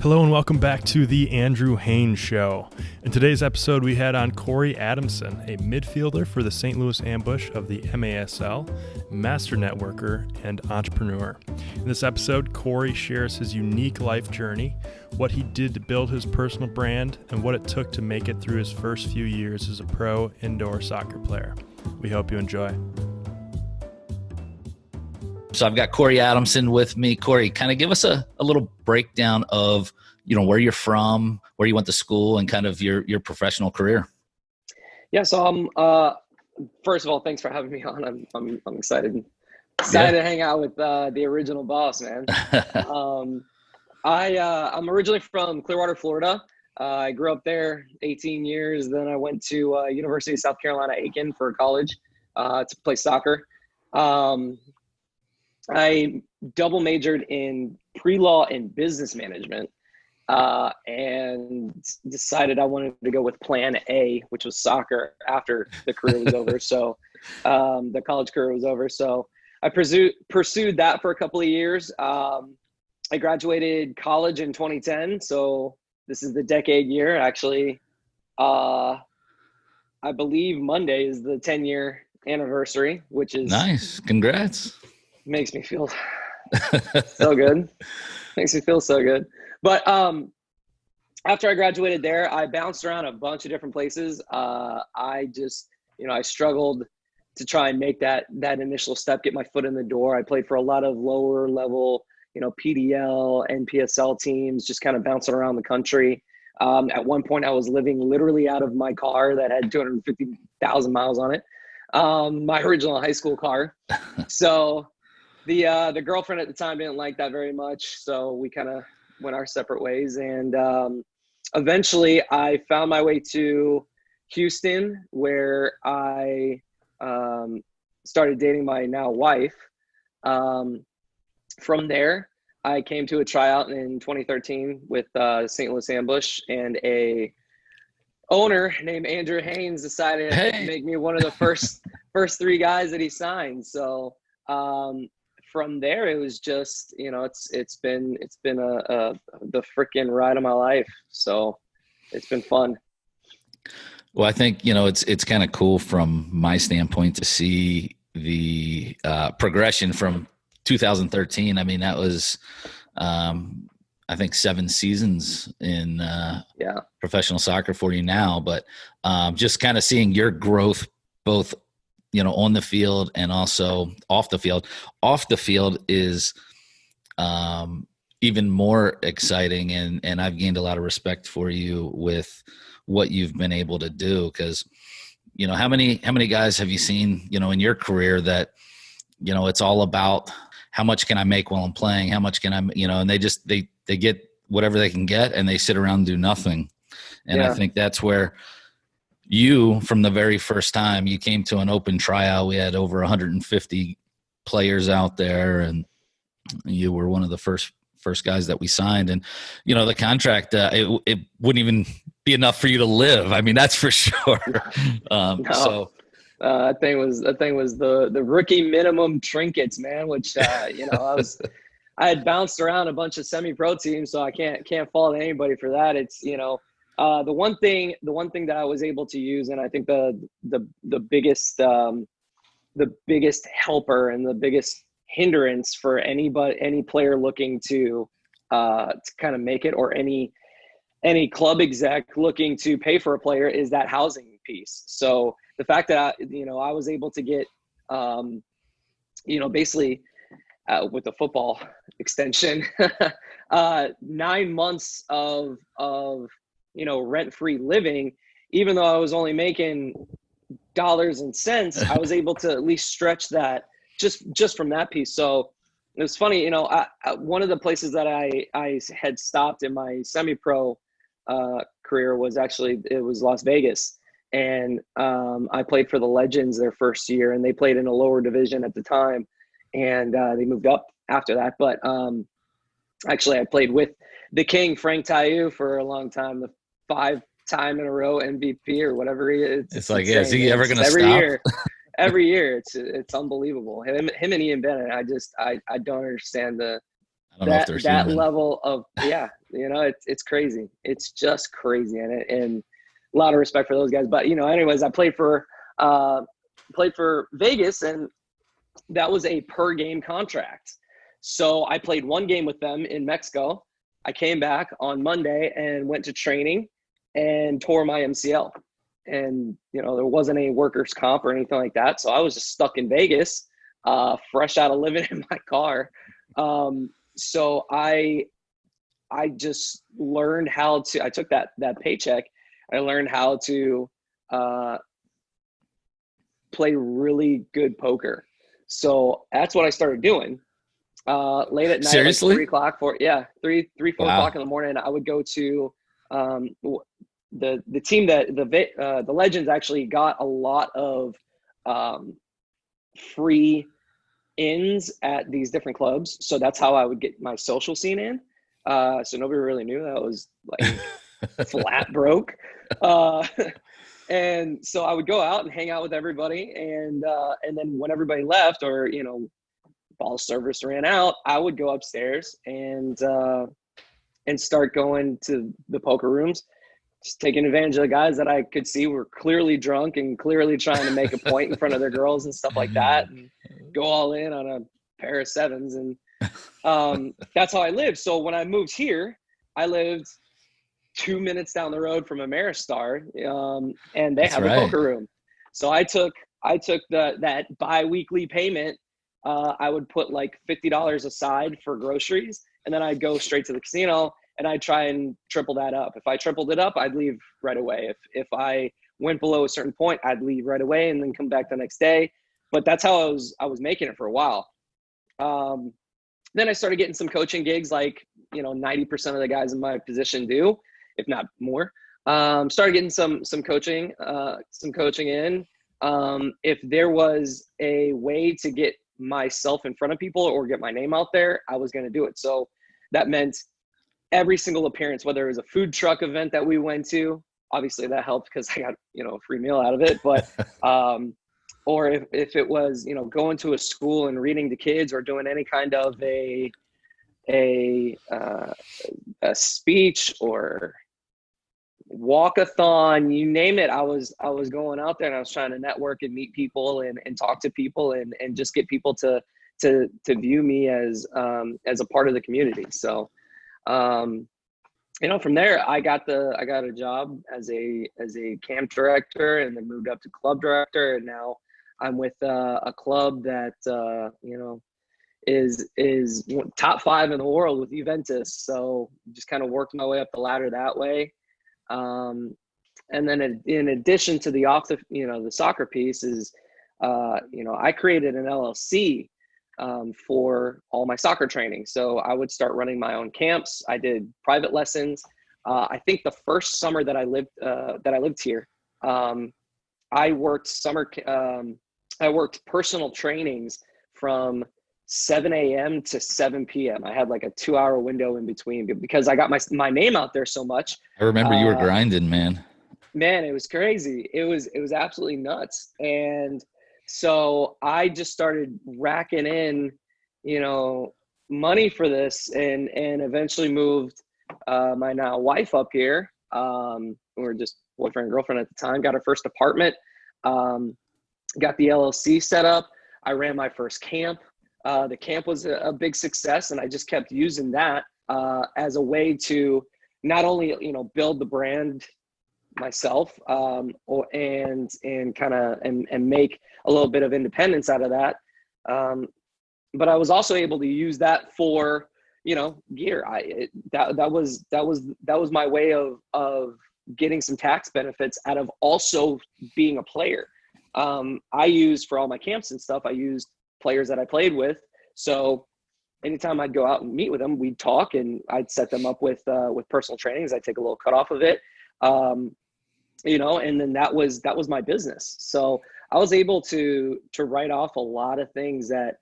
Hello and welcome back to the Andrew Haines Show. In today's episode, we had on Corey Adamson, a midfielder for the St. Louis Ambush of the MASL, master networker, and entrepreneur. In this episode, Corey shares his unique life journey, what he did to build his personal brand, and what it took to make it through his first few years as a pro indoor soccer player. We hope you enjoy. So I've got Corey Adamson with me. Corey, kind of give us a little breakdown of, where you're from, where you went to school, and kind of your professional career. Yeah. So first of all, thanks for having me on. I'm excited to hang out with the original boss, man. I'm originally from Clearwater, Florida. I grew up there 18 years. Then I went to University of South Carolina, Aiken for college to play soccer. I double majored in pre-law and business management and decided I wanted to go with plan A, which was soccer after the career was over. So the college career was over. So I pursued that for a couple of years. I graduated college in 2010. So this is the decade year. Actually, I believe Monday is the 10-year anniversary, which is nice. Congrats. Makes me feel so good. Makes me feel so good. But after I graduated there, I bounced around a bunch of different places. I just, I struggled to try and make that initial step, get my foot in the door. I played for a lot of lower level, PDL, NPSL teams, just kind of bouncing around the country. At one point, I was living literally out of my car that had 250,000 miles on it. My original high school car. So the girlfriend at the time didn't like that very much. So we kind of went our separate ways. And eventually I found my way to Houston, where I started dating my now wife. From there, I came to a tryout in 2013 with St. Louis Ambush, and a owner named Andrew Haines decided to make me one of the first three guys that he signed. So from there, it was just, it's been the freaking ride of my life. So it's been fun. Well, I think, it's kind of cool from my standpoint to see the progression from 2013. I mean, that was, I think 7 seasons in professional soccer for you now, but just kind of seeing your growth, both, on the field and also off the field. Off the field is even more exciting, and I've gained a lot of respect for you with what you've been able to do, because how many guys have you seen in your career that it's all about how much can I make while I'm playing, how much can I and they get whatever they can get and they sit around and do nothing. And I think that's where you, from the very first time you came to an open tryout, we had over 150 players out there, and you were one of the first guys that we signed. And, the contract, it wouldn't even be enough for you to live. I mean, that's for sure. So that thing was the rookie minimum trinkets, man, which, I had bounced around a bunch of semi-pro teams, so I can't fault anybody for that. It's, the one thing that I was able to use, and I think the biggest helper and the biggest hindrance for any player looking to kind of make it, or any club exec looking to pay for a player, is that housing piece. So the fact that I was able to get basically with the football extension 9 months of rent-free living, even though I was only making dollars and cents, I was able to at least stretch that just from that piece. So it was funny, one of the places that I had stopped in my semi-pro career was Las Vegas. And I played for the Legends their first year, and they played in a lower division at the time, and they moved up after that. But actually, I played with the King, Frank Taillou, for a long time, the 5-time in a row MVP or whatever he is. It's like, is he ever going to stop? Every year, it's unbelievable. Him and Ian Bennett. I don't understand that level of It's crazy. It's just crazy. And a lot of respect for those guys. But, anyways, I played for Vegas, and that was a per game contract. So I played one game with them in Mexico. I came back on Monday and went to training and tore my MCL. And, there wasn't any workers' comp or anything like that. So I was just stuck in Vegas, fresh out of living in my car. So I just learned how to, I took that paycheck. I learned how to play really good poker. So that's what I started doing. Late at night, Seriously? like 3 o'clock, 4 Wow. o'clock in the morning, I would go to the team that the Legends actually got a lot of free ins at these different clubs. So that's how I would get my social scene in. So nobody really knew that I was like flat broke. And so I would go out and hang out with everybody. And then when everybody left, or, ball service ran out, I would go upstairs and start going to the poker rooms, just taking advantage of the guys that I could see were clearly drunk and clearly trying to make a point in front of their girls and stuff like that, and go all in on a pair of sevens. And that's how I lived. So when I moved here, I lived 2 minutes down the road from Ameristar, and they have a poker room. So I took that bi-weekly payment. I would put like $50 aside for groceries, and then I'd go straight to the casino, and I'd try and triple that up. If I tripled it up, I'd leave right away. If I went below a certain point, I'd leave right away and then come back the next day. But that's how I was making it for a while. Then I started getting some coaching gigs, like 90% of the guys in my position do, if not more. Started getting some coaching in. If there was a way to get myself in front of people or get my name out there, I was going to do it. So that meant every single appearance, whether it was a food truck event that we went to, obviously that helped because I got, a free meal out of it. But, or if it was, going to a school and reading to kids, or doing any kind of a speech or walkathon, you name it, I was going out there, and I was trying to network and meet people and talk to people and just get people to view me as a part of the community. So, from there, I got a job as a camp director, and then moved up to club director, and now I'm with a club that is top 5 in the world with Juventus. So just kind of worked my way up the ladder that way. And then in addition to the soccer piece is, I created an LLC for all my soccer training. So I would start running my own camps. I did private lessons. I think the first summer that I lived here, I worked personal trainings from 7 a.m. to 7 p.m. I had like a 2-hour window in between because I got my name out there so much. I remember you were grinding, man. Man, it was crazy. It was absolutely nuts. And so I just started racking in, money for this, and eventually moved my now wife up here. We were just boyfriend and girlfriend at the time. Got our first apartment. Got the LLC set up. I ran my first camp. The camp was a big success, and I just kept using that as a way to not only build the brand myself, and make a little bit of independence out of that, but I was also able to use that for gear. That was my way of getting some tax benefits out of also being a player. I used for all my camps and stuff, I used players that I played with. So anytime I'd go out and meet with them, we'd talk, and I'd set them up with personal trainings. I'd take a little cut off of it, and then that was my business. So I was able to write off a lot of things that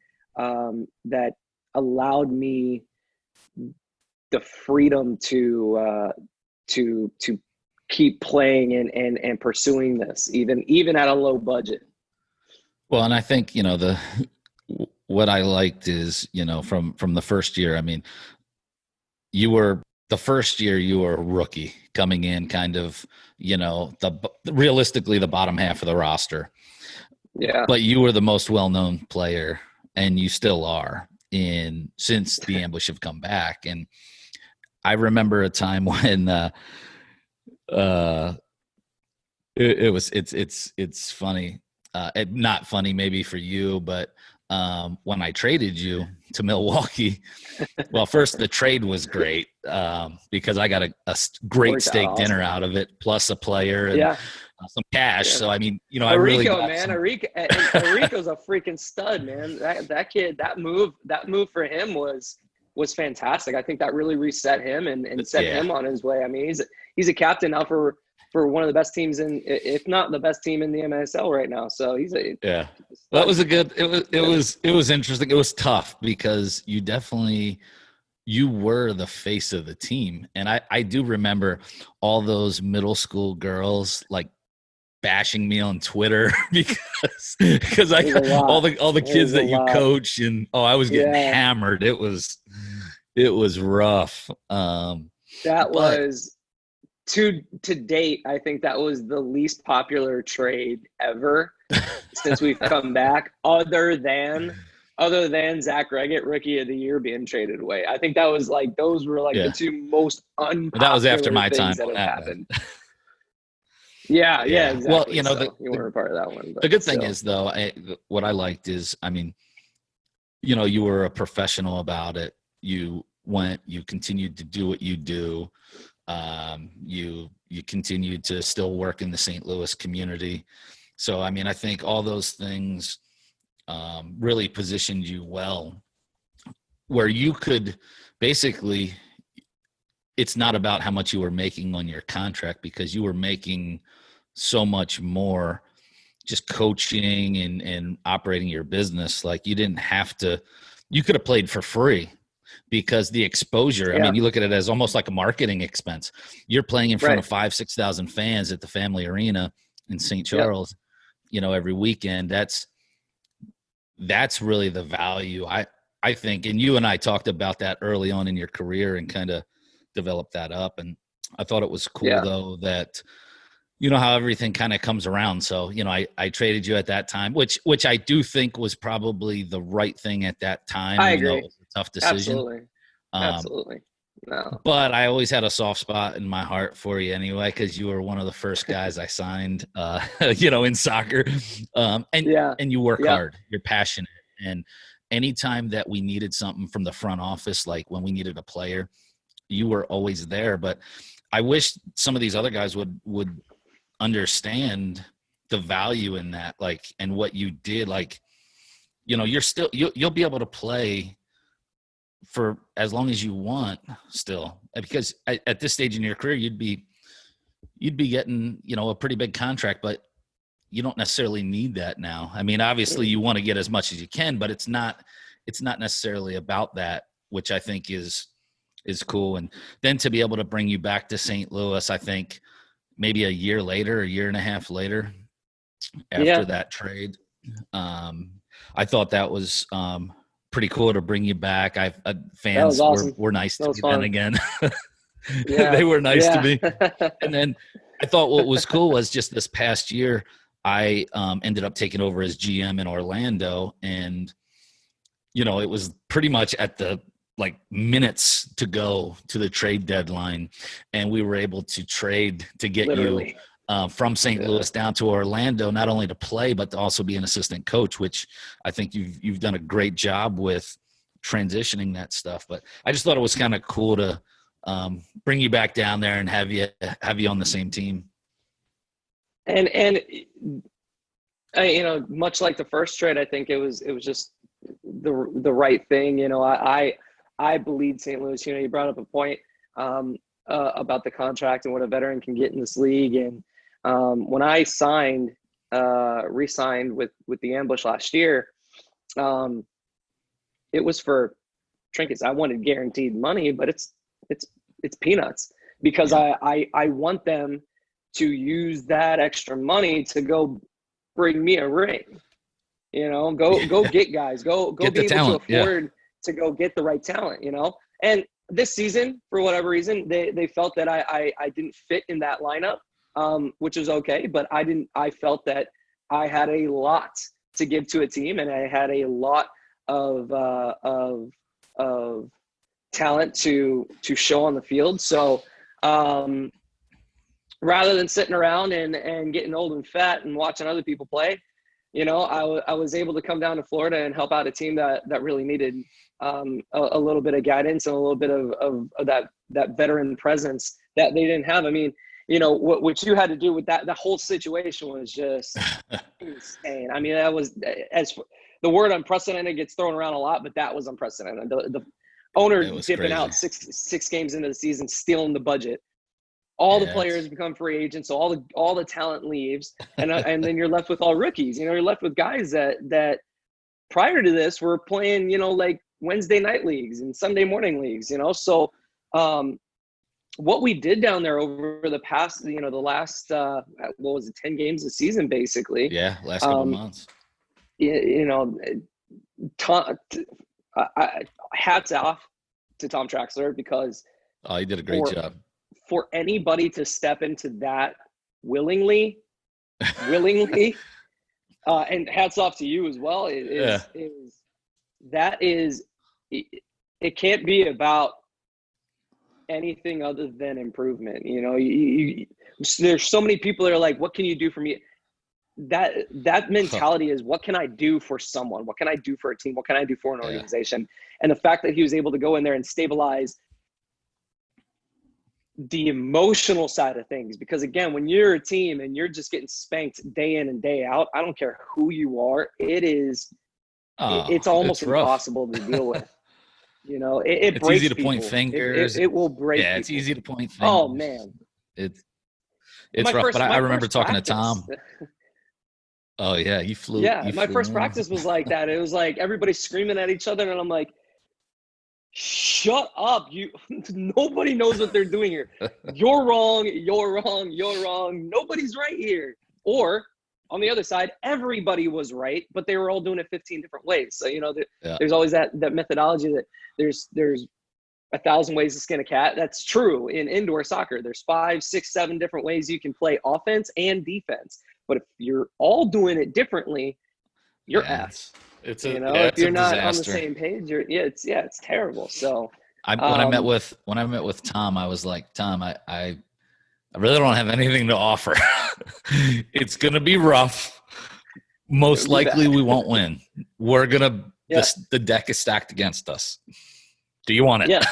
allowed me the freedom to keep playing and pursuing this, even at a low budget. Well, and I think, what I liked is, from the first year, I mean, you were the first year you were a rookie coming in, kind of, realistically the bottom half of the roster. Yeah. But you were the most well-known player, and you still are since the Ambush have come back. And I remember a time when it's funny. Not funny maybe for you, but when I traded you to Milwaukee, well, first the trade was great because I got a great steak dinner out of it, plus a player and some cash. Yeah. So I mean, I really got Arico's a freaking stud, man. That kid, that move for him was fantastic. I think that really reset him and set him on his way. I mean, he's a captain now for one of the best teams if not the best team in the MASL right now. So he's that was a good. It was interesting. It was tough because you were the face of the team, and I do remember all those middle school girls like bashing me on Twitter because I got all the kids that you coach, and I was getting hammered. It was rough. That was to date, I think that was the least popular trade ever since we've come back, other than Zach Reggett, Rookie of the Year, being traded away. I think that was those were the two most unpopular that was after my things time that have happened. Yeah, exactly. Well, you weren't a part of that one. But the good thing is, though, what I liked is, I mean, you were a professional about it. You continued to do what you do. You continued to still work in the St. Louis community. So, I mean, I think all those things really positioned you well, where you could basically, it's not about how much you were making on your contract, because you were making so much more just coaching and operating your business. Like, you didn't have to, you could have played for free because the exposure, I mean, you look at it as almost like a marketing expense. You're playing in front of 5,000-6,000 fans at the Family Arena in St. Charles, every weekend. That's really the value, I think. And you and I talked about that early on in your career and kind of developed that up. And I thought it was cool though, that, how everything kind of comes around. So, I traded you at that time, which I do think was probably the right thing at that time. I agree. It was a tough decision. Absolutely. No. But I always had a soft spot in my heart for you anyway, because you were one of the first guys I signed, in soccer. And you work hard. You're passionate. And anytime that we needed something from the front office, like when we needed a player, you were always there. But I wish some of these other guys would understand the value in that, and what you did. You're still, you'll be able to play for as long as you want still, because at this stage in your career, you'd be getting, a pretty big contract, but you don't necessarily need that now. I mean, obviously you want to get as much as you can, but it's not necessarily about that, which I think is cool. And then to be able to bring you back to St. Louis, I think maybe a year and a half later after that trade, I thought that was, pretty cool to bring you back. Fans were nice to me then again. They were nice to me. And then I thought what was cool was just this past year, I ended up taking over as GM in Orlando, and it was pretty much at the minutes to go to the trade deadline, and we were able to trade to get you from St. Louis down to Orlando, not only to play, but to also be an assistant coach, which I think you've done a great job with transitioning that stuff. But I just thought it was kind of cool to bring you back down there and have you on the same team. And much like the first trade, I think it was just the right thing. I bleed St. Louis. You brought up a point about the contract and what a veteran can get in this league. And when I re-signed with the Ambush last year, it was for trinkets. I wanted guaranteed money, but it's peanuts, because I want them to use that extra money to go bring me a ring. Go get guys, go get be able talent. to afford to go get the right talent. And this season, for whatever reason, they felt that I didn't fit in that lineup, which is okay. But I felt that I had a lot to give to a team, and I had a lot of talent to show on the field. So rather than sitting around and getting old and fat and watching other people play, I was able to come down to Florida and help out a team that really needed a little bit of guidance and a little bit of that veteran presence that they didn't have. I mean, what you had to do with that whole situation was just insane. I mean, that was, as the word unprecedented gets thrown around a lot, but that was unprecedented. The owner dipping out six games into the season, stealing the budget. All the players become free agents, so all the talent leaves, and then you're left with all rookies. You're left with guys that prior to this were playing, like Wednesday night leagues and Sunday morning leagues. So what we did down there over the past, the last 10 games a season, basically. Yeah, last couple months. Hats off to Tom Traxler, because he did a great job. For anybody to step into that willingly, and hats off to you as well. It can't be about anything other than improvement. There's so many people that are like, what can you do for me? That mentality is, what can I do for someone? What can I do for a team? What can I do for an organization? And the fact that he was able to go in there and stabilize the emotional side of things, because again, when you're a team and you're just getting spanked day in and day out, I don't care who you are, it's almost impossible to deal with. It's breaks easy to people. Point fingers. It will break. Yeah, it's people. easy to point fingers. Oh man, it's rough. But I remember talking to Tom. Oh yeah, you flew. Yeah, my first practice was like that. It was like everybody screaming at each other, and I'm like, shut up. Nobody knows what they're doing here. You're wrong. Nobody's right here. Or on the other side, everybody was right, but they were all doing it 15 different ways. So, there's always that methodology that there's 1,000 ways to skin a cat. That's true in indoor soccer. There's 5, 6, 7 different ways you can play offense and defense. But if you're all doing it differently, you're effed. If you're not on the same page, it's terrible. So when I met with Tom, I was like, Tom, I really don't have anything to offer. It's gonna be rough. Most likely we won't win. We're gonna the deck is stacked against us. Do you want it?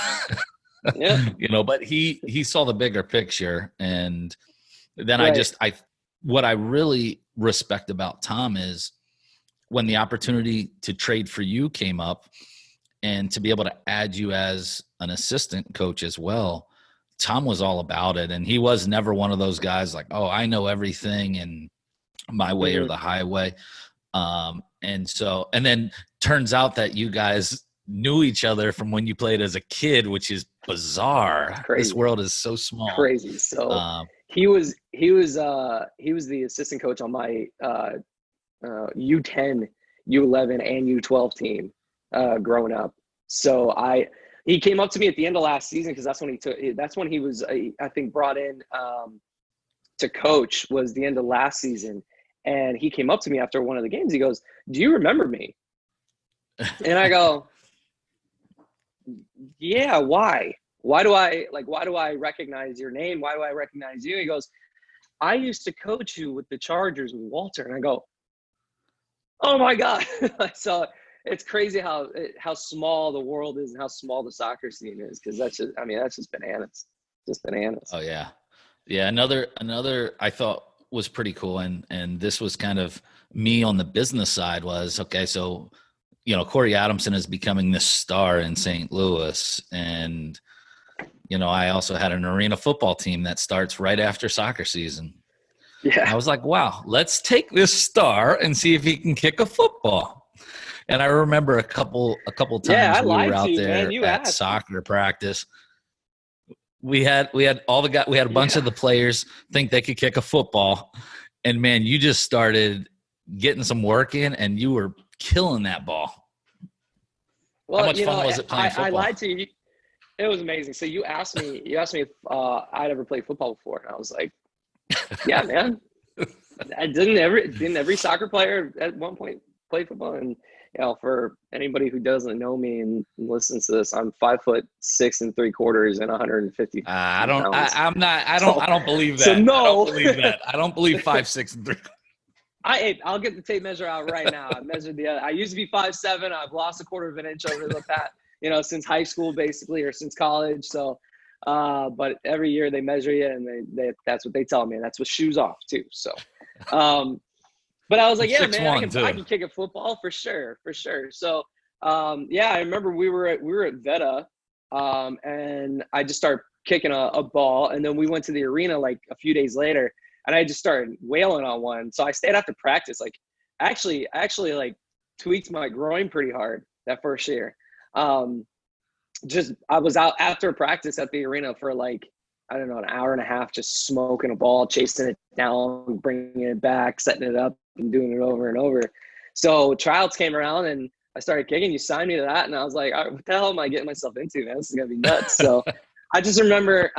Yeah. But he saw the bigger picture, and then what I really respect about Tom is when the opportunity to trade for you came up and to be able to add you as an assistant coach as well, Tom was all about it. And he was never one of those guys like, oh, I know everything and my way or the highway. And then turns out that you guys knew each other from when you played as a kid, which is bizarre. This world is so small. Crazy. So he was the assistant coach on my U10, U11, and U12 team growing up. So he came up to me at the end of last season, because that's when he was I think brought in to coach, was the end of last season. And he came up to me after one of the games. He goes, "Do you remember me?" And I go, "Yeah, why? Why do I recognize your name? Why do I recognize you?" He goes, "I used to coach you with the Chargers with Walter." And I go, "Oh my God." So it's crazy how small the world is and how small the soccer scene is, because that's just bananas. Just bananas. Oh yeah. Yeah. Another I thought was pretty cool. And this was kind of me on the business side was, okay, so, Corey Adamson is becoming this star in St. Louis. And, I also had an arena football team that starts right after soccer season. Yeah. I was like, wow, let's take this star and see if he can kick a football. And I remember a couple times we were out there at soccer practice. We had all the guys. We had a bunch of the players think they could kick a football, and man, you just started getting some work in, and you were killing that ball. Well, how much fun was it playing football? I lied to you. It was amazing. So you asked me if I'd ever played football before, and I was like, yeah, man. I didn't every soccer player at one point play football? And for anybody who doesn't know me and listens to this, I'm 5'6" 3/4 and 150 pounds. I don't believe that. So no. I don't believe that. I don't believe 5'6" 3/4. I'll get the tape measure out right now. I measured I used to be 5'7". I've lost 1/4 of an inch over the past, since high school basically, or since college. So, but every year they measure you, and that's what they tell me. And that's with shoes off too. So, but I was like, yeah, man, I can kick a football for sure. So, I remember we were at Veta, and I just started kicking a ball, and then we went to the arena like a few days later, and I just started wailing on one. So I stayed after practice. Like, actually, like tweaked my groin pretty hard that first year. I was out after practice at the arena for like, I don't know, an hour and a half, just smoking a ball, chasing it down, bringing it back, setting it up, and doing it over and over. So tryouts came around, and I started kicking. You signed me to that, and I was like, all right, what the hell am I getting myself into, man? This is gonna be nuts. So I just remember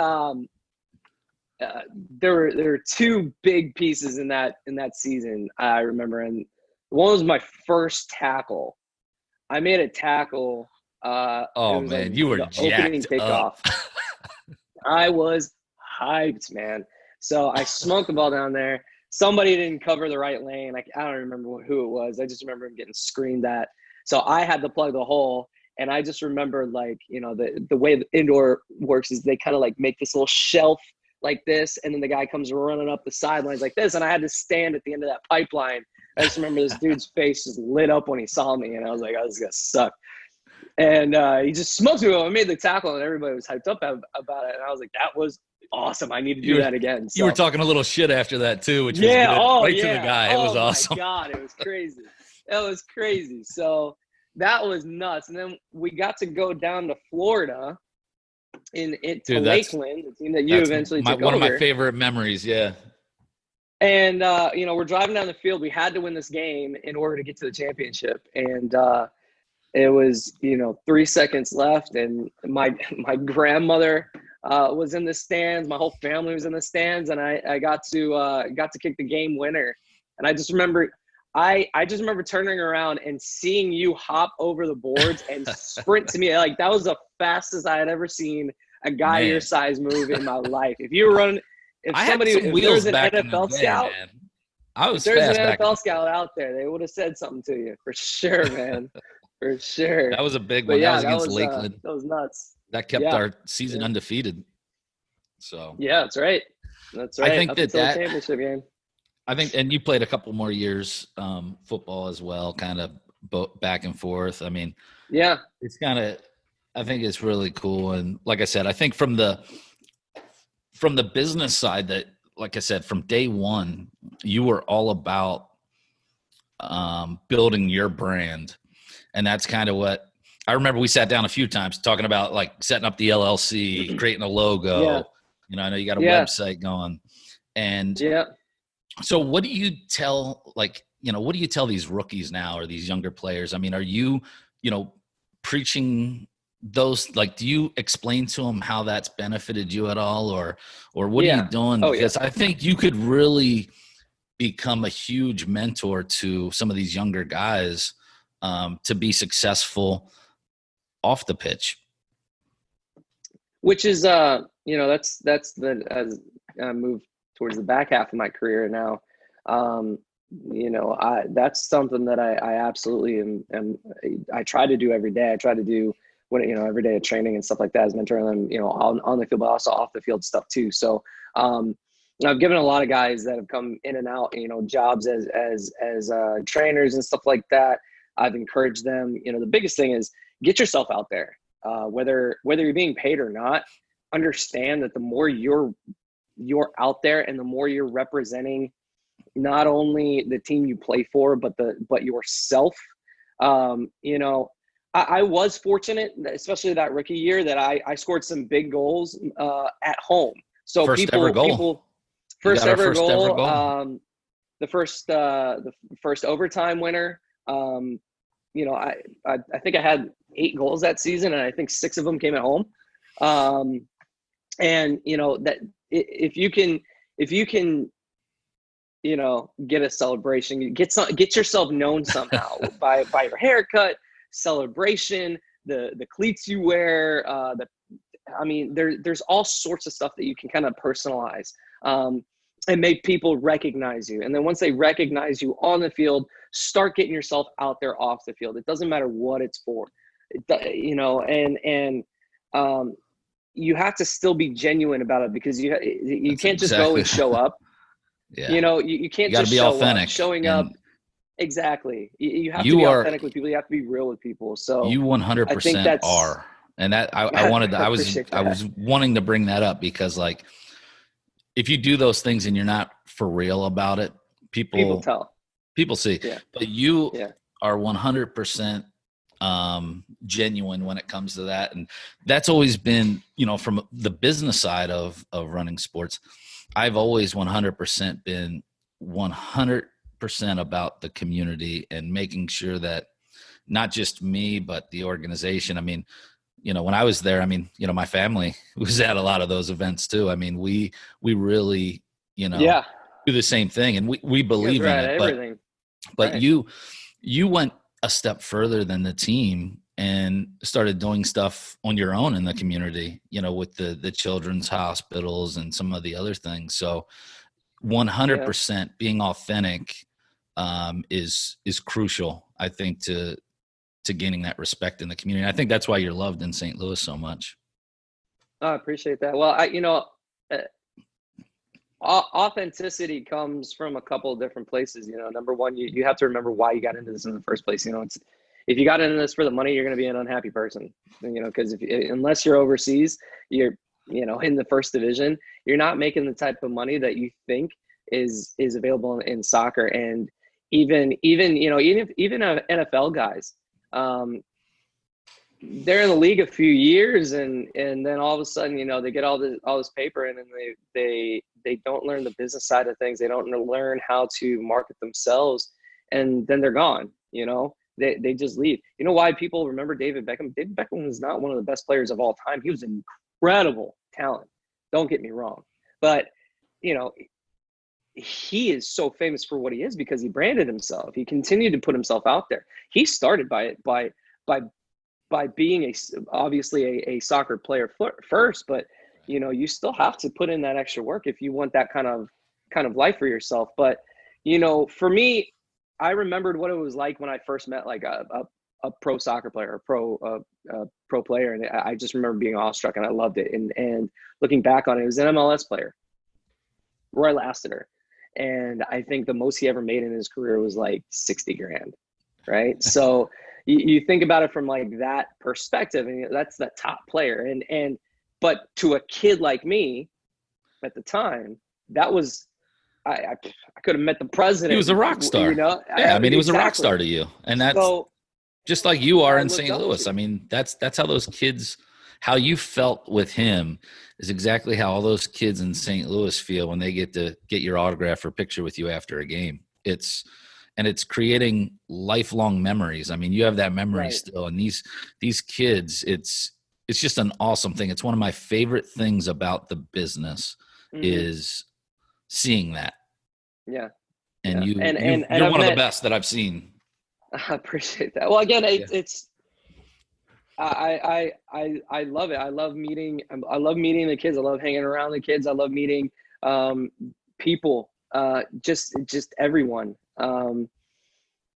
there were two big pieces in that season. I remember, and one was my first tackle. I made a tackle. Oh man, like you were opening kickoff. I was hyped, man. So I smoked the ball down there. Somebody didn't cover the right lane. I don't remember who it was. I just remember him getting screamed at. So I had to plug the hole. And I just remember, like, the way the indoor works is they kind of like make this little shelf like this, and then the guy comes running up the sidelines like this, and I had to stand at the end of that pipeline. I just remember this dude's face just lit up when he saw me, and I was like, oh, this is gonna suck. And he just smoked me. I made the tackle, and everybody was hyped up about it. And I was like, that was awesome. I need to do that again. So, you were talking a little shit after that too, which was good. To the guy. It was awesome. Oh my God, it was crazy. It was crazy. So that was nuts. And then we got to go down to Florida to Lakeland, the team that you eventually took over. One of my favorite memories, yeah. And, we're driving down the field. We had to win this game in order to get to the championship. And it was, 3 seconds left. And my grandmother was in the stands. My whole family was in the stands. And I got to kick the game winner. And I just remember turning around and seeing you hop over the boards and sprint to me. Like, that was the fastest I had ever seen a guy your size move in my life. If you were running, if there was an NFL scout, if there's an NFL scout out there, they would have said something to you for sure, man. For sure. That was a big one. Yeah, that was against Lakeland. That was nuts. That kept our season undefeated. So yeah, that's right. That's right. I think that championship game. I think, and you played a couple more years football as well, kind of back and forth. I mean, yeah, it's kind of, I think it's really cool. And like I said, I think from the business side, that, like I said, from day one, you were all about building your brand. And that's kind of what I remember. We sat down a few times talking about, like, setting up the LLC, creating a logo. Yeah. I know you got a website going. And so what do you tell, what do you tell these rookies now, or these younger players? I mean, are you, preaching those, like, do you explain to them how that's benefited you at all, or what are you doing? Because I think you could really become a huge mentor to some of these younger guys to be successful off the pitch. Which is, as I move towards the back half of my career now, that's something that I absolutely am. I try to do every day. I try to do every day of training and stuff like that, as mentoring them, on the field, but also off the field stuff too. So, I've given a lot of guys that have come in and out, jobs as trainers and stuff like that. I've encouraged them. The biggest thing is get yourself out there, whether you're being paid or not. Understand that the more you're out there, and the more you're representing not only the team you play for, but yourself. I was fortunate, especially that rookie year, that I scored some big goals at home. So first ever goal. The first overtime winner. I think I had 8 goals that season, and I think 6 of them came at home. And that if you can, get a celebration, get yourself known somehow by your haircut, celebration, the cleats you wear, there's all sorts of stuff that you can kind of personalize, and make people recognize you. And then once they recognize you on the field, start getting yourself out there off the field. It doesn't matter what it's for, you have to still be genuine about it, because you can't just go and show up. Yeah. You can't just be show authentic. up. Showing up. Exactly. You have to be authentic with people. You have to be real with people. So you 100% are. And that I was wanting to bring that up, because like, if you do those things and you're not for real about it, people see. Yeah. But you are 100% genuine when it comes to that. And that's always been, from the business side of running sports, I've always 100% been 100% about the community and making sure that not just me, but the organization. I mean, when I was there, my family was at a lot of those events too. I mean, we really, do the same thing, and we believe in it. But right. You went a step further than the team and started doing stuff on your own in the community, with the children's hospitals and some of the other things. So 100% being authentic is crucial, I think, to gaining that respect in the community. I think that's why you're loved in St. Louis so much. I appreciate that. Well, authenticity comes from a couple of different places. Number one, you have to remember why you got into this in the first place. If you got into this for the money, you're going to be an unhappy person, because unless you're overseas, you're, in the first division, you're not making the type of money that you think is available in soccer. And even NFL guys, they're in the league a few years, and then all of a sudden, they get all this paper, and then they don't learn the business side of things. They don't learn how to market themselves, and then they're gone. They just leave. You know why people remember David Beckham? David Beckham was not one of the best players of all time. He was an incredible talent. Don't get me wrong, but he is so famous for what he is because he branded himself. He continued to put himself out there. He started by being obviously a soccer player first, but you still have to put in that extra work if you want that kind of life for yourself. But for me, I remembered what it was like when I first met like a pro soccer player, a pro player, and I just remember being awestruck, and I loved it. And looking back on it, it was an MLS player, Roy Lassiter. And I think the most he ever made in his career was like $60,000, right? So you think about it from like that perspective, and that's the top player. But to a kid like me at the time, that was, I could have met the president. He was a rock star. He was a rock star to you. And that's just like you are in St. Louis. I mean, that's how those kids, how you felt with him is exactly how all those kids in St. Louis feel when they get to get your autograph or picture with you after a game. It's creating lifelong memories. I mean, you have that memory still. And these kids, it's just an awesome thing. It's one of my favorite things about the business is seeing that. Yeah. And you're one of the best that I've seen. I appreciate that. Well, again, it's I love it. I love meeting the kids. I love hanging around the kids. I love meeting people, just everyone. I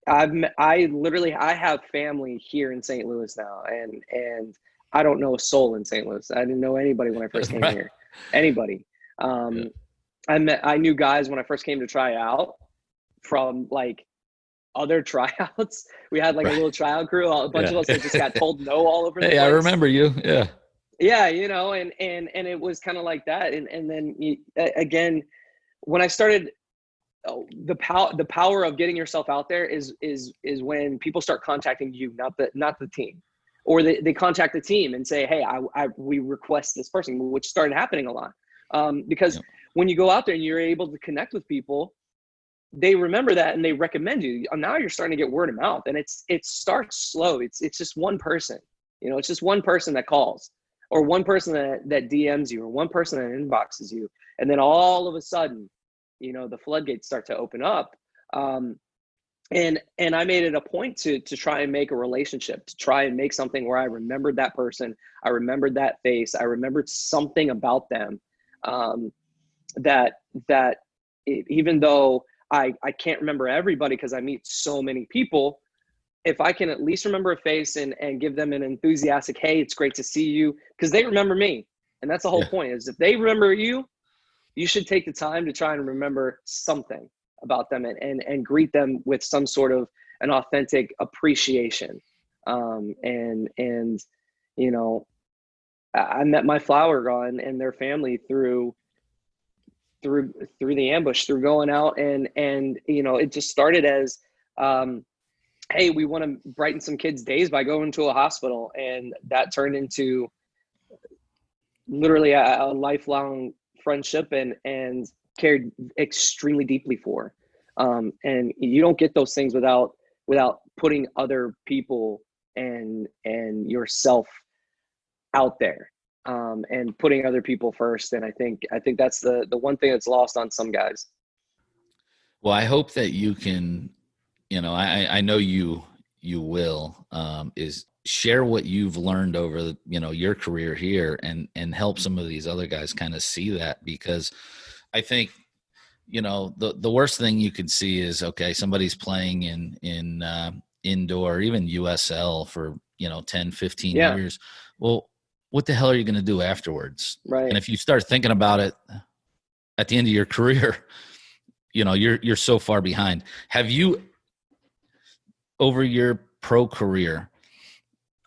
have family here in St. Louis now, and I don't know a soul in St. Louis. I didn't know anybody when I first came here. Anybody. I knew guys when I first came to try out from like other tryouts. We had like a little tryout crew. A bunch of us that just got told no all over the place. I remember you. Yeah, and it was kind of like that. And then again, when I started, the power of getting yourself out there is when people start contacting you, not the team, or they contact the team and say, hey, we request this person, which started happening a lot. Because when you go out there and you're able to connect with people, they remember that and they recommend you. Now you're starting to get word of mouth, and it starts slow. It's just one person, it's just one person that calls. or one person that DMs you, or one person that inboxes you. And then all of a sudden, the floodgates start to open up. And I made it a point to try and make a relationship, to try and make something where I remembered that person, I remembered that face, I remembered something about them, that even though I can't remember everybody because I meet so many people, if I can at least remember a face and give them an enthusiastic, hey, it's great to see you, because they remember me. And that's the whole point, is if they remember you, you should take the time to try and remember something about them and greet them with some sort of an authentic appreciation. I met my flower girl and their family through the ambush, through going out and it just started as, hey, we want to brighten some kids' days by going to a hospital. And that turned into literally a lifelong friendship and cared extremely deeply for. And you don't get those things without putting other people and yourself out there, and putting other people first. And I think that's the one thing that's lost on some guys. Well, I hope that you can, I know you will, is share what you've learned over, your career here and help some of these other guys kind of see that, because I think, the worst thing you could see is, okay, somebody's playing in indoor, even USL for, 10, 15 years. Well, what the hell are you going to do afterwards? Right. And if you start thinking about it at the end of your career, you're so far behind. Have you, over your pro career,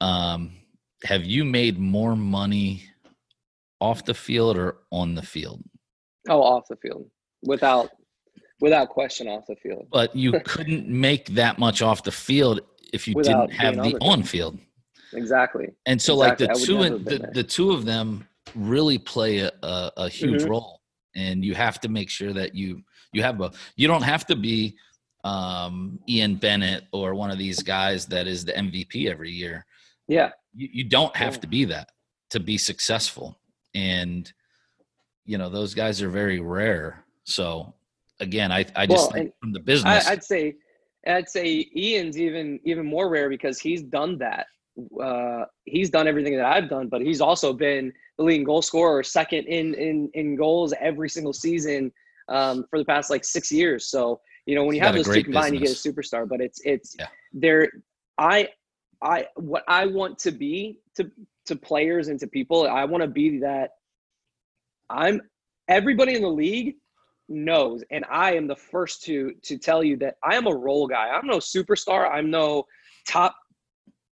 have you made more money off the field or on the field? Oh, off the field. Without question, off the field. But you couldn't make that much off the field if you didn't have the on field. Exactly. And so like the two of them really play a huge role, and you have to make sure that you have both. You don't have to be Ian Bennett or one of these guys that is the MVP every year. Yeah. You don't have to be that to be successful. And, those guys are very rare. So again, I just think from the business, I'd say Ian's even more rare, because he's done that. He's done everything that I've done, but he's also been the leading goal scorer, second in goals every single season for the past 6 years. So, when you have those two combined, you get a superstar. But it's there. What I want to be to players and to people, I want to be that. Everybody in the league knows, and I am the first to tell you that I am a role guy. I'm no superstar. I'm no top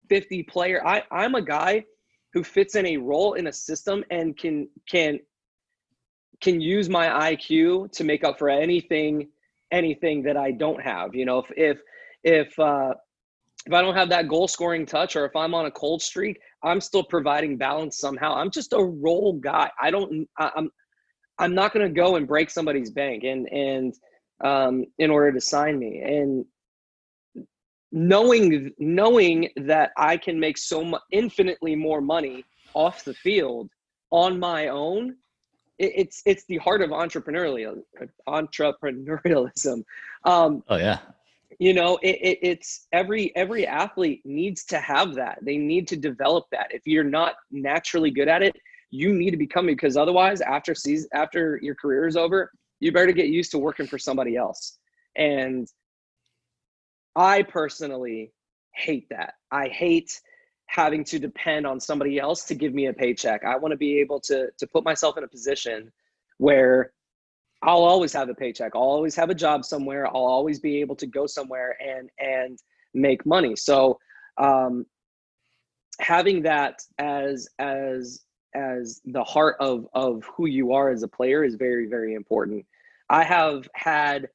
50 player. I'm a guy who fits in a role in a system and can use my IQ to make up for anything that I don't have. If I don't have that goal scoring touch, or if I'm on a cold streak, I'm still providing balance somehow. I'm just a role guy. I'm not going to go and break somebody's bank and in order to sign me. And knowing that I can make infinitely more money off the field on my own, it's the heart of entrepreneurialism. It's every athlete needs to have that. They need to develop that. If you're not naturally good at it, you need to become it, because otherwise after your career is over, you better get used to working for somebody else. And I personally hate that. I hate having to depend on somebody else to give me a paycheck. I want to be able to put myself in a position where I'll always have a paycheck. I'll always have a job somewhere. I'll always be able to go somewhere and make money. So having that as the heart of who you are as a player is very, very important. I have had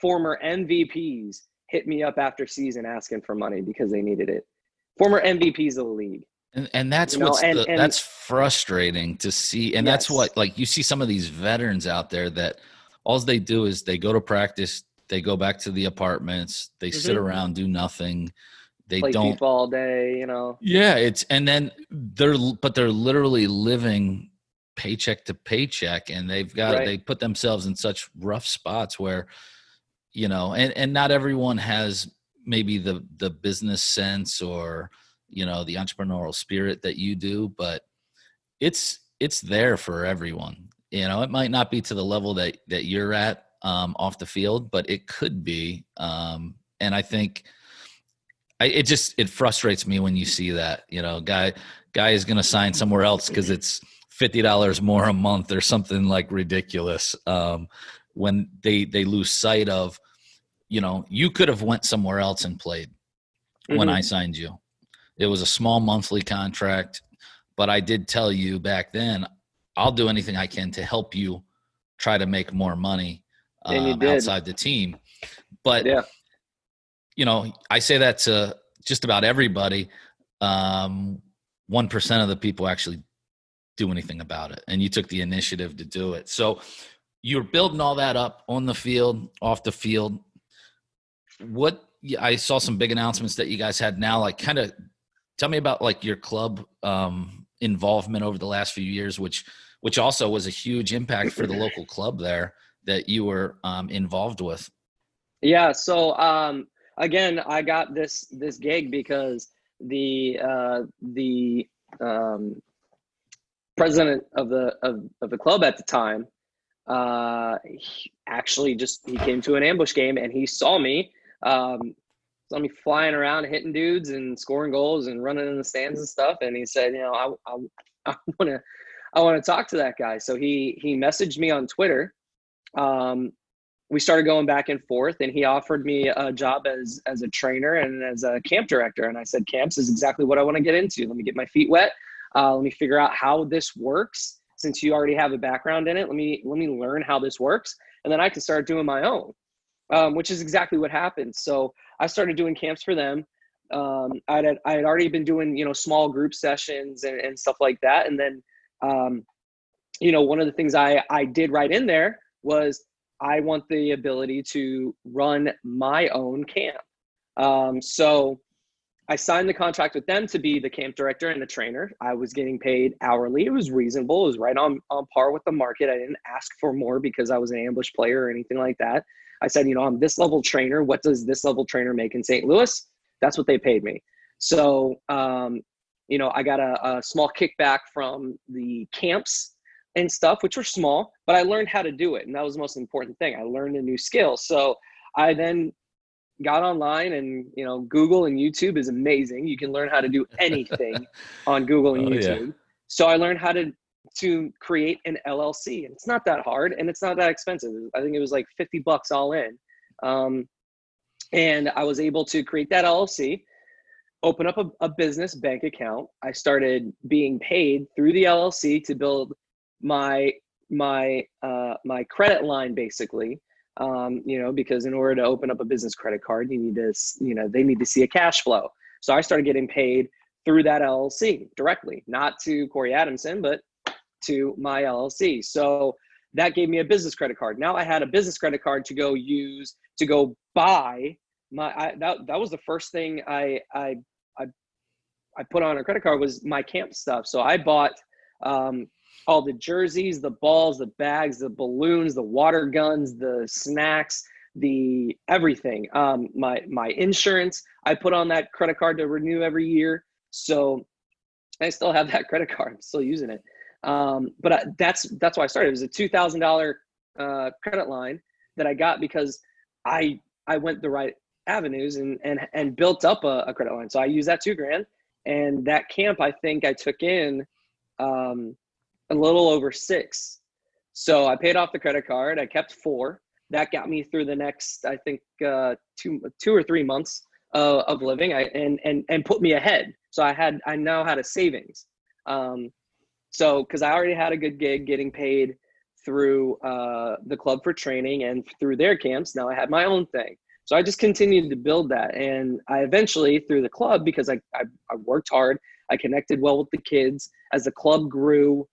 former MVPs hit me up after season asking for money because they needed it. Former MVPs of the league. And that's that's frustrating to see. And that's what, you see some of these veterans out there that all they do is they go to practice, they go back to the apartments, they sit around, do nothing. They play don't FIFA all day, Yeah, and then they're literally living paycheck to paycheck, and Right. they put themselves in such rough spots where, and not everyone has maybe the business sense or, the entrepreneurial spirit that you do, but it's there for everyone. It might not be to the level that you're at off the field, but it could be. And I think it frustrates me when you see that, guy is going to sign somewhere else because it's $50 more a month or something like ridiculous. When they lose sight of, you could have went somewhere else and played when I signed you. It was a small monthly contract, but I did tell you back then, I'll do anything I can to help you try to make more money outside the team. But yeah. I say that to just about everybody. 1% of the people actually do anything about it, and you took the initiative to do it. So you're building all that up on the field, off the field. I saw some big announcements that you guys had now, like kind of tell me about like your club involvement over the last few years, which also was a huge impact for the local club there that you were involved with. Yeah. So, again, I got this gig because the president of the club at the time, he came to an ambush game and he saw me flying around, hitting dudes and scoring goals and running in the stands and stuff. And he said, I want to talk to that guy. So he messaged me on Twitter. We started going back and forth, and he offered me a job as a trainer and as a camp director. And I said, camps is exactly what I want to get into. Let me get my feet wet. Let me figure out how this works. Since you already have a background in it, let me learn how this works. And then I can start doing my own, which is exactly what happened. So I started doing camps for them. I had already been doing, small group sessions and stuff like that. And then, one of the things I did right in there was I want the ability to run my own camp. So I signed the contract with them to be the camp director and the trainer. I was getting paid hourly. It was reasonable. It was right on par with the market. I didn't ask for more because I was an ambush player or anything like that. I said, I'm this level trainer. What does this level trainer make in St. Louis? That's what they paid me. So, I got a small kickback from the camps and stuff, which were small, but I learned how to do it. And that was the most important thing. I learned a new skill. So I then got online and, Google and YouTube is amazing. You can learn how to do anything on Google and YouTube. Yeah. So I learned how to create an LLC, and it's not that hard and it's not that expensive. I think it was like $50 all in. And I was able to create that LLC, open up a business bank account. I started being paid through the LLC to build my credit line, basically. Because in order to open up a business credit card, you need to, they need to see a cash flow. So I started getting paid through that LLC directly, not to Corey Adamson, but to my LLC. So that gave me a business credit card. Now I had a business credit card to go use to go buy that was the first thing I put on a credit card was my camp stuff. So I bought all the jerseys, the balls, the bags, the balloons, the water guns, the snacks, the everything. My insurance, I put on that credit card to renew every year. So I still have that credit card. I'm still using it. But that's why I started. It was a $2,000 credit line that I got because I went the right avenues and built up a credit line. So I used that $2,000, and that camp, I think I took in a little over $6,000. So I paid off the credit card. I kept $4,000. That got me through the next, I think, 2 or 3 months of living, and put me ahead. So I now had a savings. So because I already had a good gig getting paid through the club for training and through their camps, now I had my own thing. So I just continued to build that. And I eventually, through the club, because I worked hard, I connected well with the kids. As the club grew,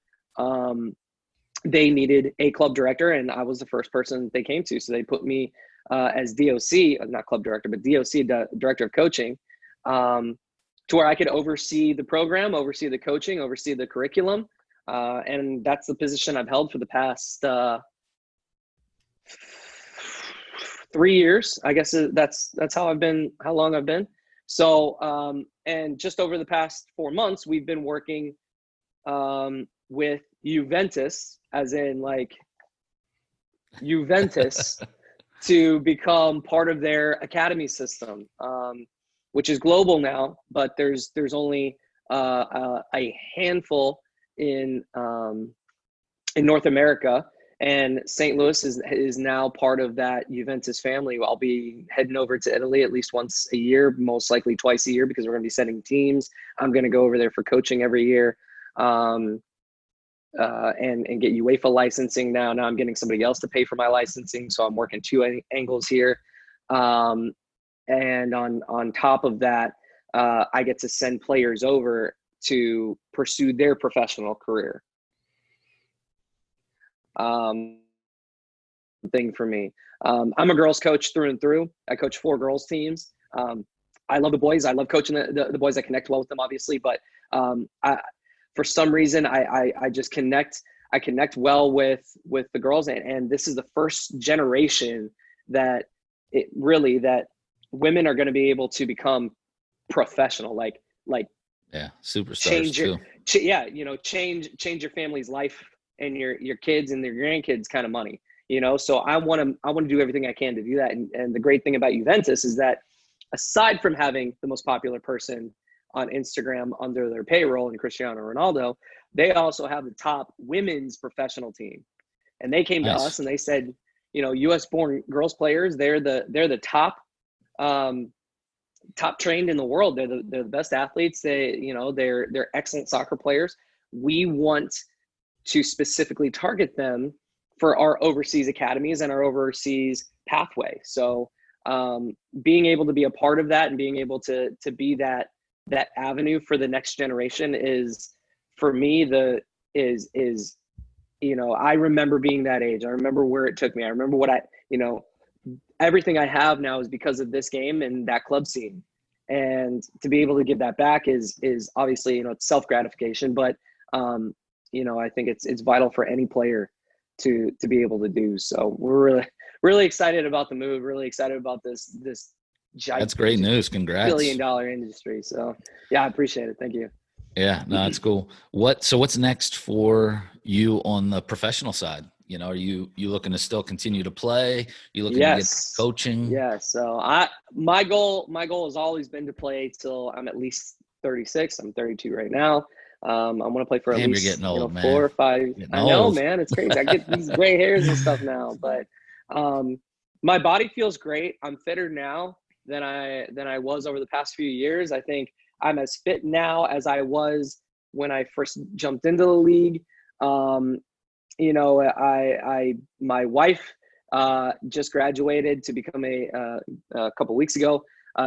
they needed a club director, and I was the first person they came to. So they put me as DOC, not club director, but DOC, director of coaching. to where I could oversee the program, oversee the coaching, oversee the curriculum. And that's the position I've held for the past 3 years. I guess that's how long I've been. So, and just over the past 4 months, we've been working with Juventus, as in like Juventus, to become part of their academy system, which is global now, but there's only a handful in North America, and St. Louis is now part of that Juventus family. I'll be heading over to Italy at least once a year, most likely twice a year, because we're going to be sending teams. I'm going to go over there for coaching every year, and get UEFA licensing now. Now I'm getting somebody else to pay for my licensing, so I'm working two angles here. And on top of that, I get to send players over to pursue their professional career. Thing for me. I'm a girls coach through and through. I coach 4 girls teams. I love the boys. I love coaching the boys. I connect well with them, obviously, but for some reason I just connect. I connect well with the girls, and this is the first generation that women are going to be able to become professional, like superstars change your family's life and your kids and their grandkids kind of money, so I want to do everything I can to do that. And the great thing about Juventus is that aside from having the most popular person on Instagram under their payroll and Cristiano Ronaldo, they also have the top women's professional team. And they came to us and they said, US born girls players, they're the top trained in the world. They're the best athletes. They're excellent soccer players. We want to specifically target them for our overseas academies and our overseas pathway. So being able to be a part of that and being able to be that avenue for the next generation is, for me, I remember being that age. I remember where it took me. I remember what everything I have now is because of this game and that club scene. And to be able to give that back is obviously, it's self-gratification, but I think it's vital for any player to be able to do. So we're really, really excited about the move, really excited about this giant, that's great news. Congrats. $1 billion industry. So yeah, I appreciate it. Thank you. Yeah, no, that's cool. What's next for you on the professional side? Are you looking to still continue to play? You looking to get coaching? Yeah. So my goal has always been to play till I'm at least 36. I'm 32 right now. I want to play for at least you're getting old, 4 or 5. I know, man, it's crazy. I get these gray hairs and stuff now, but my body feels great. I'm fitter now than I was over the past few years. I think I'm as fit now as I was when I first jumped into the league. My wife just graduated to become a couple weeks ago.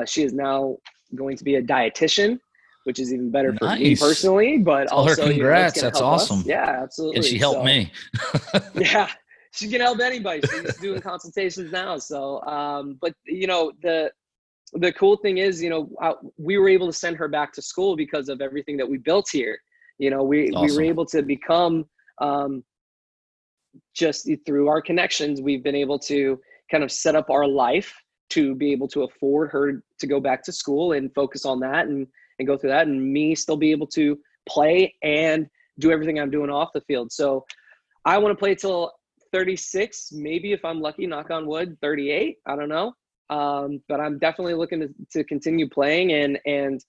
She is now going to be a dietitian, which is even better for me personally, but Tell also, her congrats. That's awesome. Us. Yeah, absolutely. And she helped me. Yeah, she can help anybody. She's doing consultations now. So, but the cool thing is, we were able to send her back to school because of everything that we built here. We were able to become, just through our connections, we've been able to kind of set up our life to be able to afford her to go back to school and focus on that and go through that, and me still be able to play and do everything I'm doing off the field. So I want to play till 36, maybe if I'm lucky, knock on wood, 38. I don't know. But I'm definitely looking to continue playing. And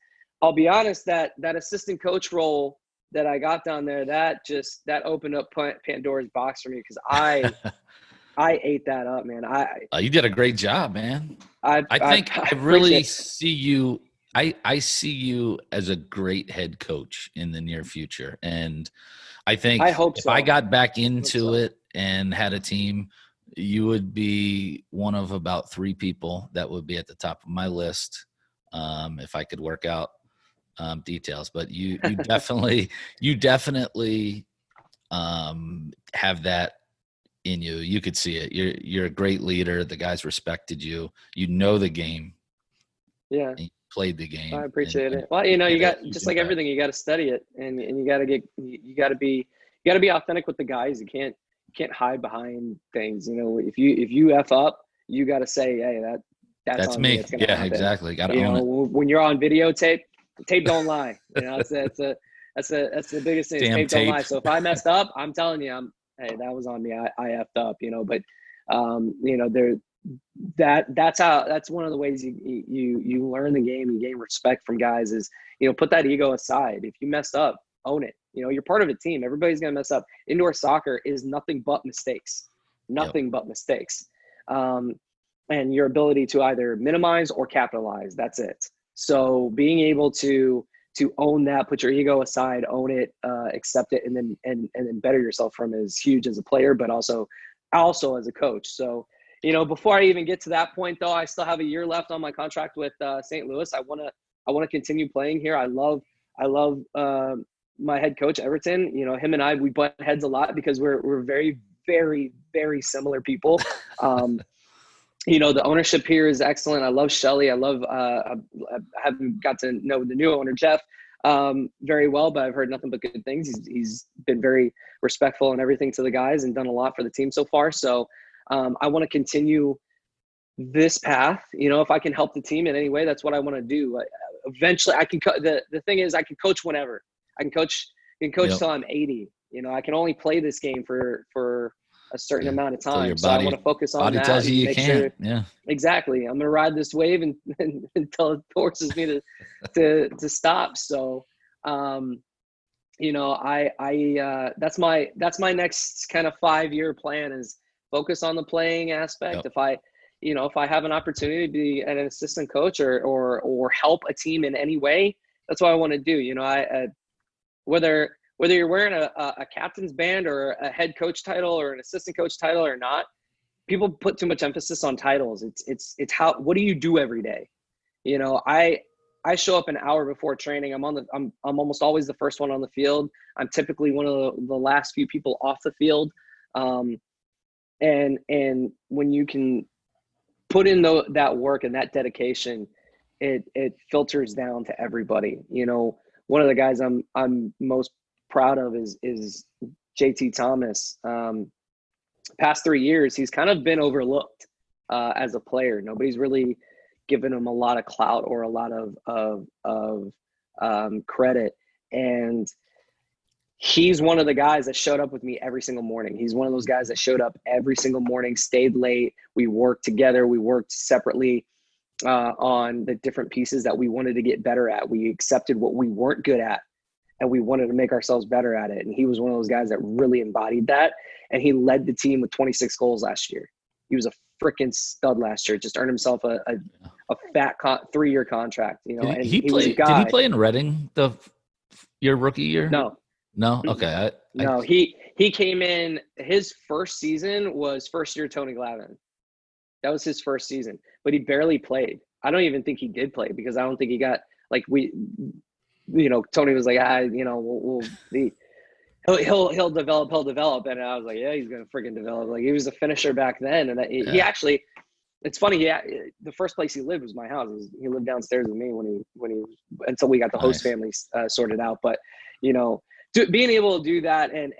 I'll be honest, that assistant coach role that I got down there, that opened up Pandora's box for me, because I ate that up, man. You did a great job, man. I really see you. I see you as a great head coach in the near future. And I think if I got back into it and had a team, you would be one of about 3 people that would be at the top of my list, if I could work out details. But you definitely have that in you. You could see it. You're a great leader. The guys respected you. You know the game. Yeah. played the game. I appreciate it. Well, you got, just like everything, you got to study it, and you got to be authentic with the guys. You can't hide behind things. If you F up, you got to say, hey, that's on me. Yeah, happen. Exactly. Got to own it. When you're on videotape, tape don't lie. That's the biggest thing. Tape don't lie. So if I messed up, I'm telling you, hey, that was on me. I effed up. But that's one of the ways you learn the game. You gain respect from guys. Is put that ego aside. If you messed up, own it. You're part of a team. Everybody's gonna mess up. Indoor soccer is nothing but mistakes. But mistakes. And your ability to either minimize or capitalize. That's it. So being able to own that, put your ego aside, own it, accept it, and then better yourself from is huge as a player, but also as a coach. So, before I even get to that point, though, I still have a year left on my contract with St. Louis. I want to continue playing here. I love my head coach Everton. Him and we butt heads a lot because we're very, very, very similar people. The ownership here is excellent. I love Shelley. I haven't got to know the new owner, Jeff, very well, but I've heard nothing but good things. He's been very respectful and everything to the guys and done a lot for the team so far. So I want to continue this path. If I can help the team in any way, that's what I want to do. Eventually I can the thing is I can coach whenever. I can coach till I'm 80. I can only play this game for a certain amount of time. So I want to focus on that. Body tells you can't. Yeah, exactly. I'm going to ride this wave until it forces me to stop. So, that's my next kind of 5-year plan is focus on the playing aspect. Yep. If I have an opportunity to be an assistant coach or help a team in any way, that's what I want to do. Whether you're wearing a captain's band or a head coach title or an assistant coach title or not, people put too much emphasis on titles. It's what do you do every day? I show up an hour before training. I'm almost always the first one on the field. I'm typically one of the last few people off the field. And when you can put in that work and that dedication, it filters down to everybody. One of the guys I'm most proud of is JT Thomas. Past 3 years, he's kind of been overlooked as a player. Nobody's really given him a lot of clout or a lot of credit. And he's one of the guys that showed up with me every single morning. He's one of those guys that showed up every single morning, stayed late. We worked together. We worked separately on the different pieces that we wanted to get better at. We accepted what we weren't good at, and we wanted to make ourselves better at it. And he was one of those guys that really embodied that. And he led the team with 26 goals last year. He was a freaking stud last year. Just earned himself a fat 3-year contract. Did he play in Reading your rookie year? No. Okay. No, he came in. His first season was first year Tony Glavine. That was his first season, but he barely played. I don't even think he did play because I don't think he got Tony was like, we'll be, he'll develop. And I was like, yeah, he's going to freaking develop. Like he was a finisher back then. And he actually, it's funny. Yeah. The first place he lived was my house. He lived downstairs with me until we got the host family sorted out. But, being able to do that and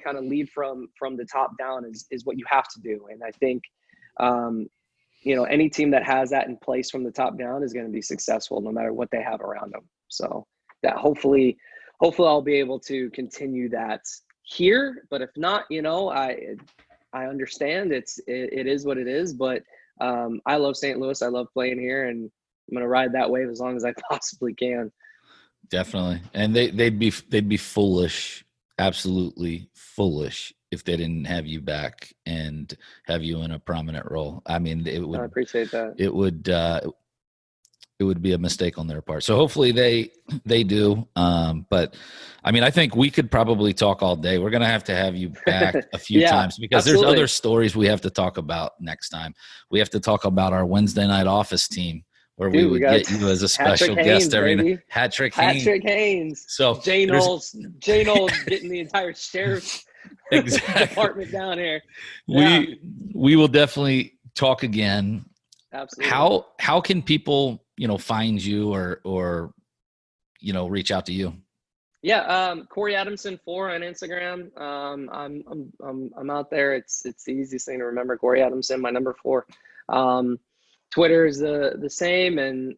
kind of lead from the top down is what you have to do. And I think, any team that has that in place from the top down is going to be successful no matter what they have around them. So that hopefully I'll be able to continue that here. But if not, I understand it is what it is. But I love St. Louis. I love playing here, and I'm going to ride that wave as long as I possibly can. Definitely. And they'd be foolish, absolutely foolish, if they didn't have you back and have you in a prominent role. I mean, I appreciate that. It would be a mistake on their part. So hopefully they do. But I mean, I think we could probably talk all day. We're going to have you back a few times because absolutely. There's other stories we have to talk about next time. We have to talk about our Wednesday night office team, where we would get you as a special guest every night. Hat-trick Haines. So Jay Knowles getting the entire sheriff's department down here. We will definitely talk again. Absolutely. How can people, find you or reach out to you? Yeah, Corey Adamson 4 on Instagram. I'm out there. It's the easiest thing to remember. Corey Adamson, my number 4. Twitter is the same, and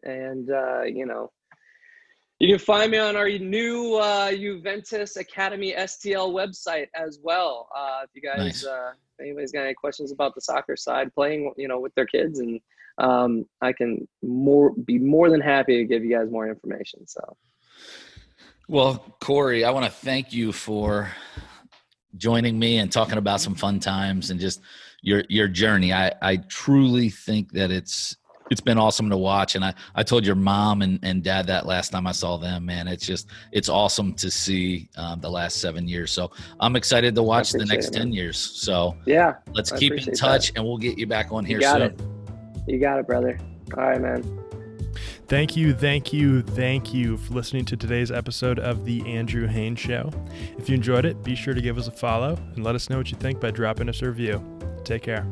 you can find me on our new Juventus Academy STL website as well. If you guys, Nice. if anybody's got any questions about the soccer side, playing, with their kids, and I can be more than happy to give you guys more information. So. Well, Corey, I want to thank you for joining me and talking about some fun times and just your journey. I truly think that it's been awesome to watch. And I told your mom and dad that last time I saw them, man. It's awesome to see the last 7 years. So I'm excited to watch the next 10 years. So yeah, let's keep in touch and we'll get you back on here soon. You got it, brother. All right, man. Thank you for listening to today's episode of The Andrew Haines Show. If you enjoyed it, be sure to give us a follow and let us know what you think by dropping us a review. Take care.